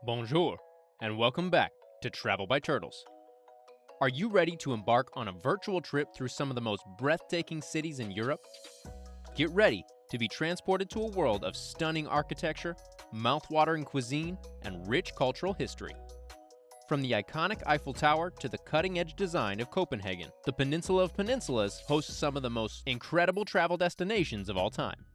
Bonjour, and welcome back to Travel by Turtles. Are you ready to embark on a virtual trip through some of the most breathtaking cities in Europe? Get ready to be transported to a world of stunning architecture, mouth-watering cuisine, and rich cultural history. From the iconic Eiffel Tower to the cutting-edge design of Copenhagen, the Peninsula of Peninsulas hosts some of the most incredible travel destinations of all time.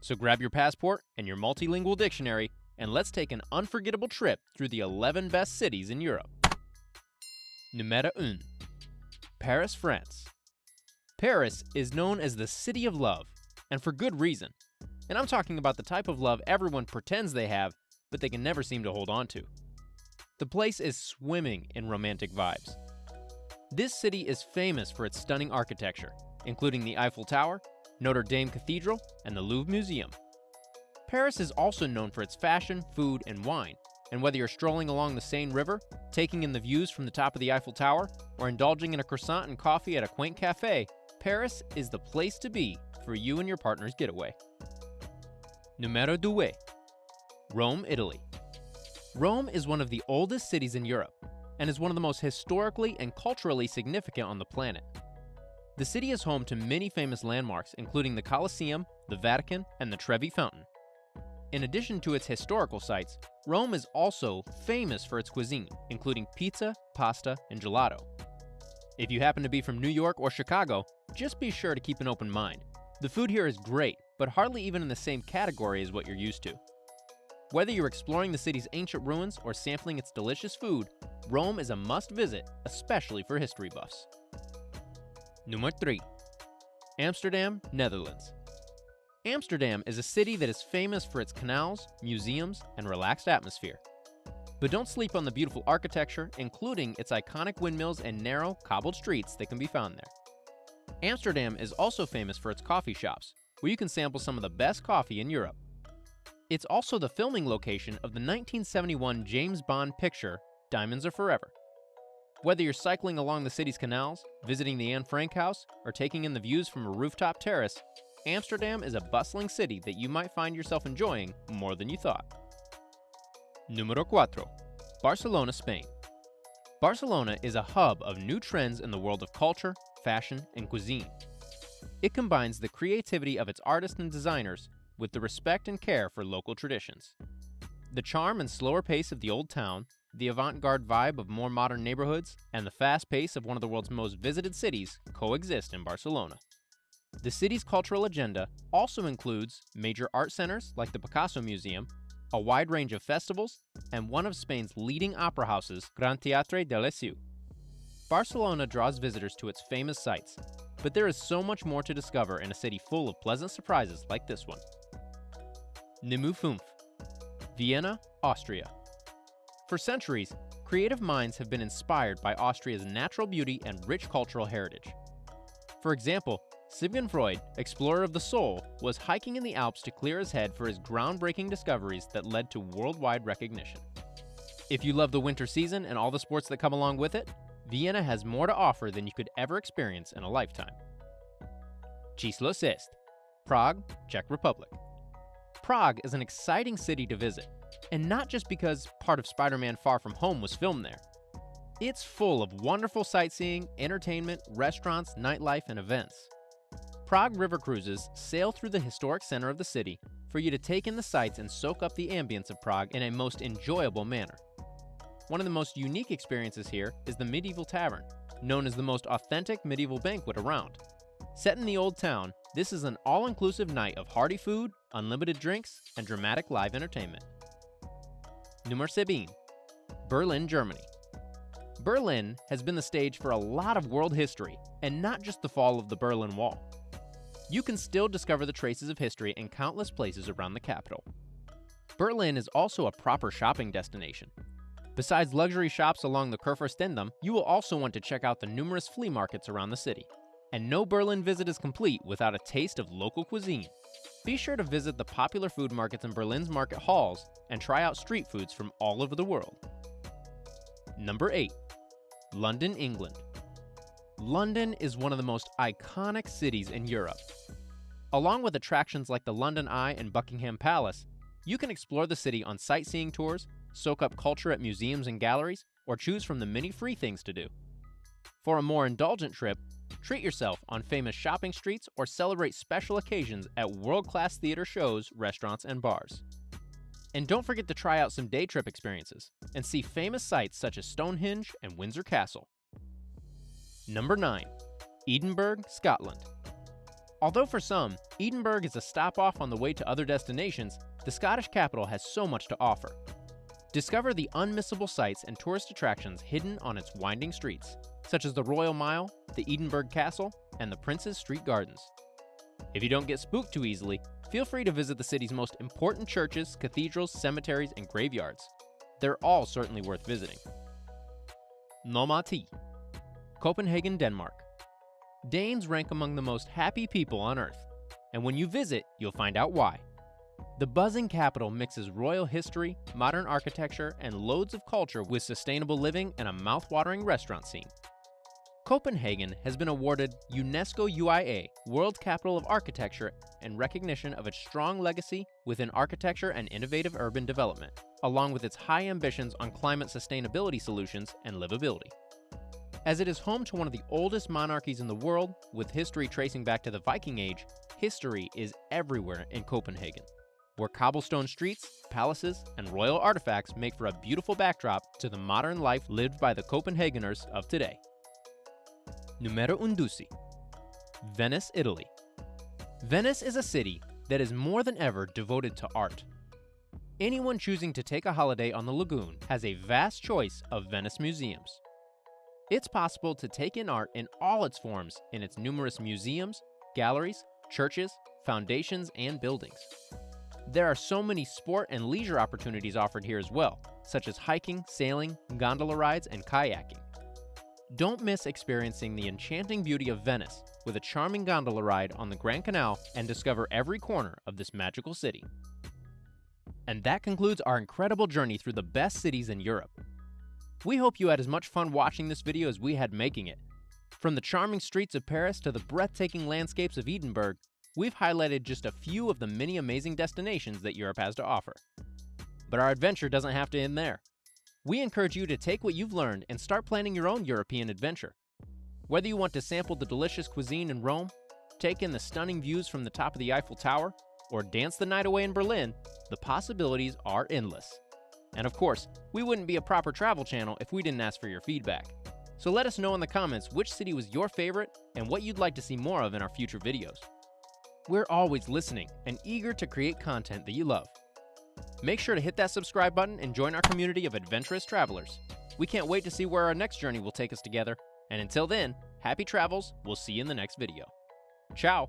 So grab your passport and your multilingual dictionary, and let's take an unforgettable trip through the 11 best cities in Europe. Numéro 1. Paris, France. Paris is known as the City of Love, and for good reason. And I'm talking about the type of love everyone pretends they have, but they can never seem to hold on to. The place is swimming in romantic vibes. This city is famous for its stunning architecture, including the Eiffel Tower, Notre Dame Cathedral, and the Louvre Museum. Paris is also known for its fashion, food, and wine, and whether you're strolling along the Seine River, taking in the views from the top of the Eiffel Tower, or indulging in a croissant and coffee at a quaint cafe, Paris is the place to be for you and your partner's getaway. Numéro 2. Rome, Italy. Rome is one of the oldest cities in Europe, and is one of the most historically and culturally significant on the planet. The city is home to many famous landmarks, including the Colosseum, the Vatican, and the Trevi Fountain. In addition to its historical sites, Rome is also famous for its cuisine, including pizza, pasta, and gelato. If you happen to be from New York or Chicago, just be sure to keep an open mind. The food here is great, but hardly even in the same category as what you're used to. Whether you're exploring the city's ancient ruins or sampling its delicious food, Rome is a must-visit, especially for history buffs. Number 3. Amsterdam, Netherlands. Amsterdam is a city that is famous for its canals, museums, and relaxed atmosphere. But don't sleep on the beautiful architecture, including its iconic windmills and narrow, cobbled streets that can be found there. Amsterdam is also famous for its coffee shops, where you can sample some of the best coffee in Europe. It's also the filming location of the 1971 James Bond picture, Diamonds Are Forever. Whether you're cycling along the city's canals, visiting the Anne Frank House, or taking in the views from a rooftop terrace, Amsterdam is a bustling city that you might find yourself enjoying more than you thought. Número 4. Barcelona, Spain. Barcelona is a hub of new trends in the world of culture, fashion, and cuisine. It combines the creativity of its artists and designers with the respect and care for local traditions. The charm and slower pace of the old town, the avant-garde vibe of more modern neighborhoods, and the fast pace of one of the world's most visited cities coexist in Barcelona. The city's cultural agenda also includes major art centers like the Picasso Museum, a wide range of festivals, and one of Spain's leading opera houses, Gran Teatre de la Ciutat. Barcelona draws visitors to its famous sites, but there is so much more to discover in a city full of pleasant surprises like this one. Numero 5. Vienna, Austria. For centuries, creative minds have been inspired by Austria's natural beauty and rich cultural heritage. For example, Sigmund Freud, explorer of the soul, was hiking in the Alps to clear his head for his groundbreaking discoveries that led to worldwide recognition. If you love the winter season and all the sports that come along with it, Vienna has more to offer than you could ever experience in a lifetime. Číslo 6. Prague, Czech Republic. Prague is an exciting city to visit, and not just because part of Spider-Man Far From Home was filmed there. It's full of wonderful sightseeing, entertainment, restaurants, nightlife, and events. Prague river cruises sail through the historic center of the city for you to take in the sights and soak up the ambience of Prague in a most enjoyable manner. One of the most unique experiences here is the medieval tavern, known as the most authentic medieval banquet around. Set in the old town, this is an all-inclusive night of hearty food, unlimited drinks, and dramatic live entertainment. Nummer 7. Berlin, Germany. Berlin has been the stage for a lot of world history, and not just the fall of the Berlin Wall. You can still discover the traces of history in countless places around the capital. Berlin is also a proper shopping destination. Besides luxury shops along the Kurfürstendamm, you will also want to check out the numerous flea markets around the city. And no Berlin visit is complete without a taste of local cuisine. Be sure to visit the popular food markets in Berlin's market halls and try out street foods from all over the world. Number 8. London, England. London is one of the most iconic cities in Europe. Along with attractions like the London Eye and Buckingham Palace, you can explore the city on sightseeing tours, soak up culture at museums and galleries, or choose from the many free things to do. For a more indulgent trip, treat yourself on famous shopping streets or celebrate special occasions at world-class theater shows, restaurants, and bars. And don't forget to try out some day trip experiences and see famous sites such as Stonehenge and Windsor Castle. Number 9. Edinburgh, Scotland. Although for some, Edinburgh is a stop-off on the way to other destinations, the Scottish capital has so much to offer. Discover the unmissable sights and tourist attractions hidden on its winding streets, such as the Royal Mile, the Edinburgh Castle, and the Prince's Street Gardens. If you don't get spooked too easily, feel free to visit the city's most important churches, cathedrals, cemeteries, and graveyards. They're all certainly worth visiting. Normandy, Copenhagen, Denmark. Danes rank among the most happy people on Earth, and when you visit, you'll find out why. The buzzing capital mixes royal history, modern architecture, and loads of culture with sustainable living and a mouth-watering restaurant scene. Copenhagen has been awarded UNESCO UIA World Capital of Architecture in recognition of its strong legacy within architecture and innovative urban development, along with its high ambitions on climate sustainability solutions and livability. As it is home to one of the oldest monarchies in the world, with history tracing back to the Viking Age, history is everywhere in Copenhagen, where cobblestone streets, palaces, and royal artifacts make for a beautiful backdrop to the modern life lived by the Copenhageners of today. Numero 11. Venice, Italy. Venice is a city that is more than ever devoted to art. Anyone choosing to take a holiday on the lagoon has a vast choice of Venice museums. It's possible to take in art in all its forms in its numerous museums, galleries, churches, foundations, and buildings. There are so many sport and leisure opportunities offered here as well, such as hiking, sailing, gondola rides, and kayaking. Don't miss experiencing the enchanting beauty of Venice with a charming gondola ride on the Grand Canal and discover every corner of this magical city. And that concludes our incredible journey through the best cities in Europe. We hope you had as much fun watching this video as we had making it. From the charming streets of Paris to the breathtaking landscapes of Edinburgh, we've highlighted just a few of the many amazing destinations that Europe has to offer. But our adventure doesn't have to end there. We encourage you to take what you've learned and start planning your own European adventure. Whether you want to sample the delicious cuisine in Rome, take in the stunning views from the top of the Eiffel Tower, or dance the night away in Berlin, the possibilities are endless. And of course, we wouldn't be a proper travel channel if we didn't ask for your feedback. So let us know in the comments which city was your favorite and what you'd like to see more of in our future videos. We're always listening and eager to create content that you love. Make sure to hit that subscribe button and join our community of adventurous travelers. We can't wait to see where our next journey will take us together. And until then, happy travels. We'll see you in the next video. Ciao!